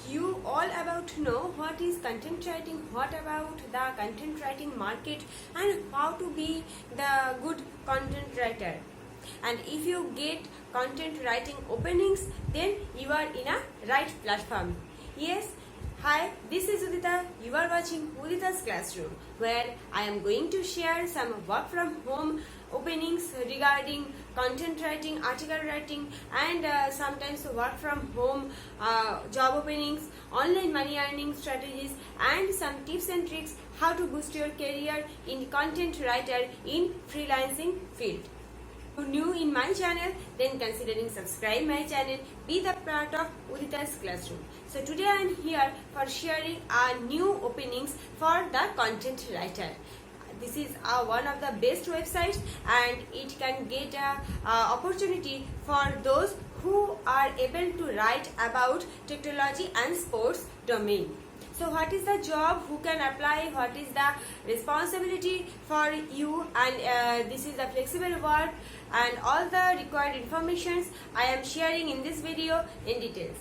you all about to know what is content writing, what about the content writing market, and how to be the good content writer. And if you get content writing openings, then you are in a right platform. Yes, hi, this is Udita. You are watching Udita's Classroom, where I am going to share some work from home openings regarding content writing, article writing, and sometimes work from home job openings, online money earning strategies, and some tips and tricks how to boost your career in content writer in freelancing field. If you are new in my channel, then considering subscribe my channel, be the part of Udita's Classroom. So today I am here for sharing new openings for the content writer. This is one of the best websites, and it can get opportunity for those who are able to write about technology and sports domain. So what is the job, who can apply, what is the responsibility for you, and this is the flexible work, and all the required informations I am sharing in this video in details.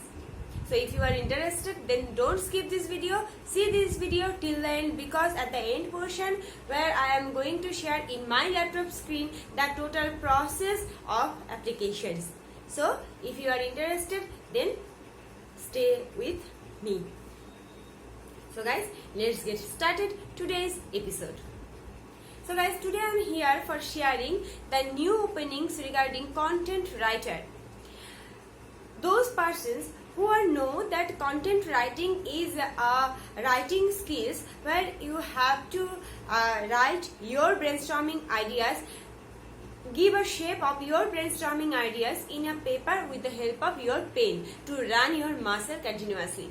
So if you are interested, then don't skip this video. See this video till the end, because at the end portion where I am going to share in my laptop screen the total process of applications. So if you are interested, then stay with me. So guys, let's get started today's episode. So guys, today I am here for sharing the new openings regarding content writer. Those persons who know that content writing is writing skills where you have to write your brainstorming ideas, give a shape of your brainstorming ideas in a paper with the help of your pen to run your muscle continuously.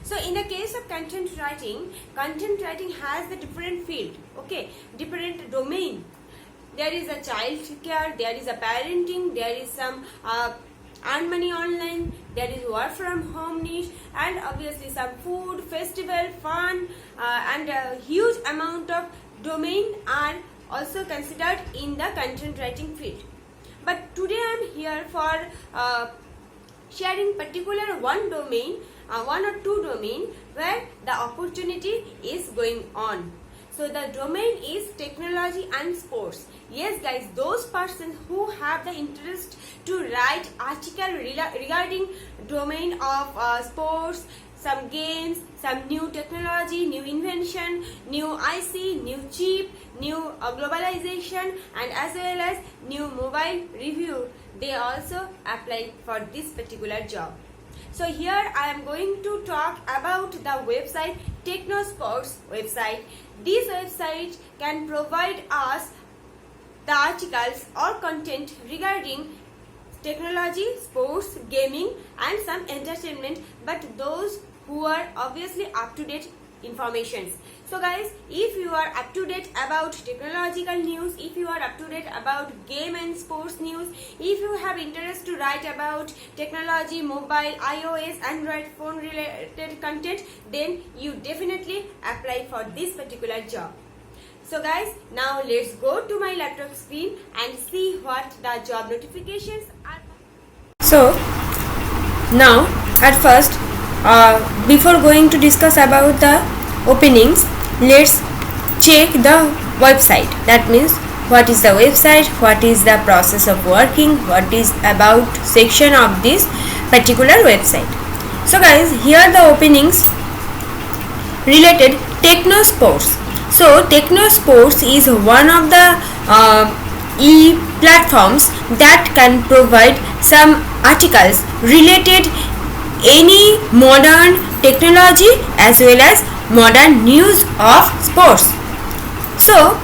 So in the case of content writing has the different field, okay, different domain. There is a child care, there is a parenting, there is some earn money online, there is work from home niche, and obviously some food, festival, fun, and a huge amount of domain are also considered in the content writing field. But today I am here for sharing particular one domain, one or two domain where the opportunity is going on. So the domain is technology and sports. Yes guys, those persons who have the interest to write article regarding domain of sports, some games, some new technology, new invention, new IC, new chip, new globalization, and as well as new mobile review, they also apply for this particular job. So here I am going to talk about the website TechnoSports website. This website can provide us the articles or content regarding technology, sports, gaming, and some entertainment, but those who are obviously up to date informations. So guys, if you are up to date about technological news, if you are up to date about game and sports news, if you have interest to write about technology, mobile, iOS, Android phone related content, then you definitely apply for this particular job. So guys, now let's go to my laptop screen and see what the job notifications are. So now at first, before going to discuss about the openings, let's check the website. That means what is the website, what is the process of working, what is about section of this particular website. So guys, here the openings related TechnoSports. So TechnoSports is one of the e-platforms that can provide some articles related any modern technology as well as modern news of sports. So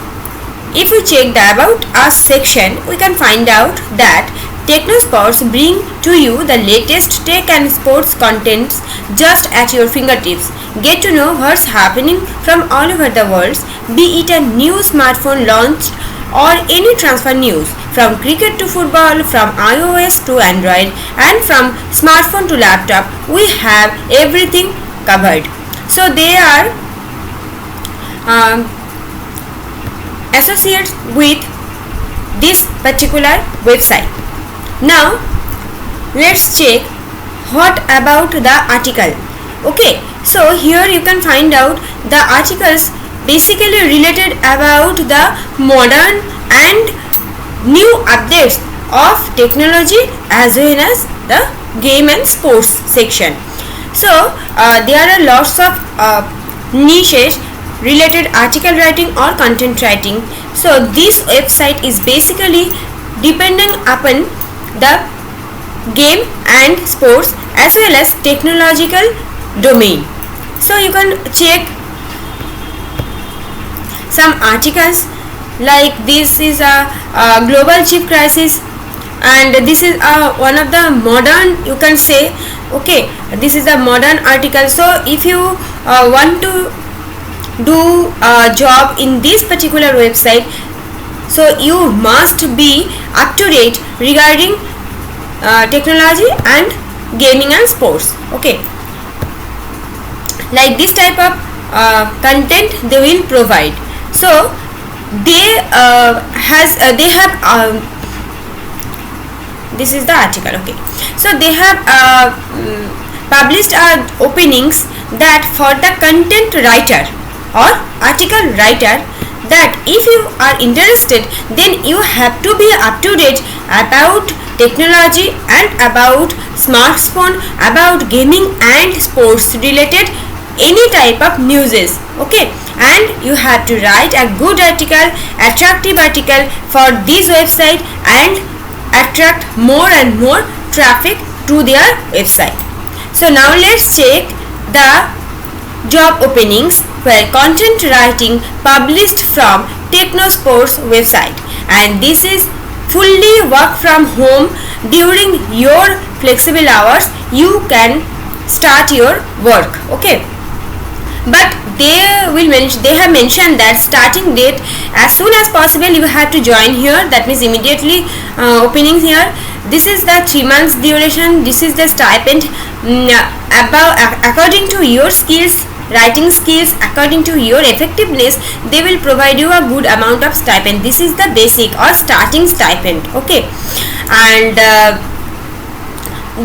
if we check the about us section, we can find out that TechnoSports bring to you the latest tech and sports contents just at your fingertips. Get to know what's happening from all over the world, be it a new smartphone launch or any transfer news, from cricket to football, from iOS to Android, and from smartphone to laptop. We have everything covered. So they are associated with this particular website. Now let's check what about the article. Okay, so here you can find out the articles basically related about the modern and new updates of technology as well as the game and sports section. So there are lots of niches related article writing or content writing. So this website is basically dependent upon the game and sports as well as technological domain. So you can check some articles like this is a global chip crisis, and this is one of the modern, you can say, okay, this is a modern article. So if you want to do a job in this particular website, so you must be up to date regarding technology and gaming and sports. Okay, like this type of content they will provide. So they have this is the article. Okay, so they have published openings that for the content writer or article writer, that if you are interested, then you have to be up to date about technology and about smartphone, about gaming and sports related any type of newses. Okay, and you have to write a good article, attractive article for this website and attract more and more traffic to their website. So now let's check the job openings where content writing published from Technosports website, and this is fully work from home. During your flexible hours you can start your work. Okay, but they have mentioned that starting date as soon as possible you have to join here, that means immediately openings here. This is the 3 months duration, this is the stipend according to your skills, writing skills, according to your effectiveness, they will provide you a good amount of stipend. This is the basic or starting stipend. Okay, and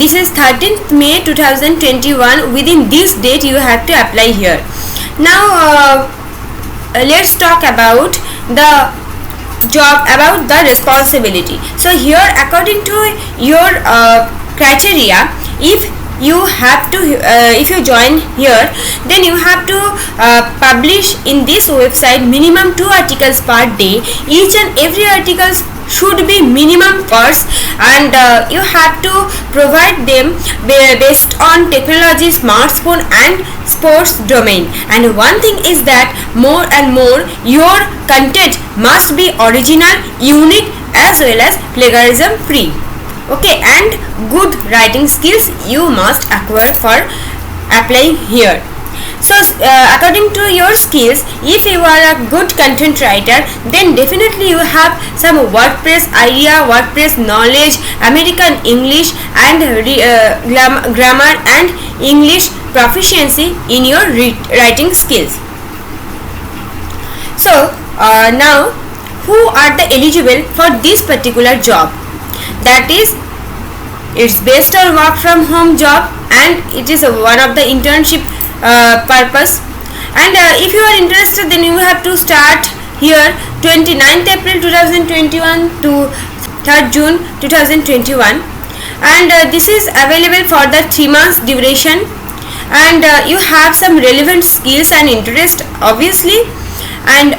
this is 13th May 2021. Within this date you have to apply here. Now let's talk about the job, about the responsibility. So here according to your criteria, if you have to if you join here, then you have to publish in this website minimum 2 articles per day. Each and every articles should be minimum words, and you have to provide them based on technology, smartphone and sports domain. And one thing is that more and more your content must be original, unique as well as plagiarism free. Okay, and good writing skills you must acquire for applying here. So according to your skills, if you are a good content writer, then definitely you have some WordPress idea, WordPress knowledge, American English and grammar and English proficiency in your writing skills. So now who are the eligible for this particular job? That is, it's based on work from home job and it is one of the internship purpose. And if you are interested, then you have to start here 29th April 2021 to 3rd June 2021, and this is available for the 3 months duration, and you have some relevant skills and interest obviously. And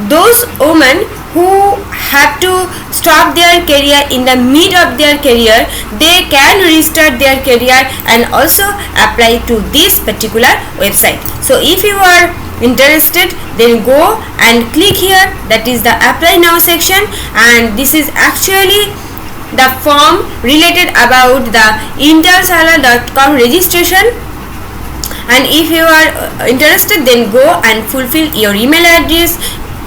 those women who have to stop their career in the mid of their career, they can restart their career and also apply to this particular website. So if you are interested, then go and click here, that is the apply now section, and this is actually the form related about the Internsala.com registration. And if you are interested, then go and fulfill your email address,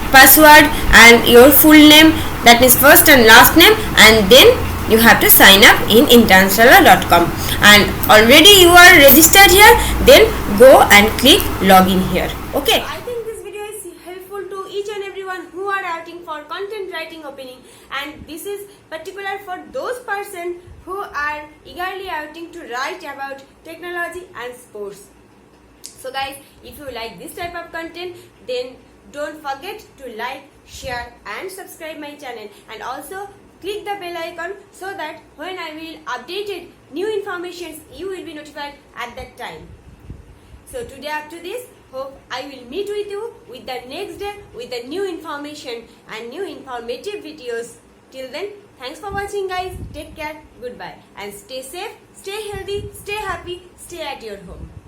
password and your full name, that is first and last name, and then you have to sign up in Internsala.com. And already you are registered here, then go and click login here. Okay, I think this video is helpful to each and everyone who are writing for content writing writing opening, and this is particular for those person who are eagerly waiting to write about technology and sports. So guys, if you like this type of content, then don't forget to like, share and subscribe my channel, and also click the bell icon so that when I will update new informations, you will be notified at that time. So today after this, hope I will meet with you with the next day with the new information and new informative videos. Till then, thanks for watching guys. Take care, goodbye, and stay safe, stay healthy, stay happy, stay at your home.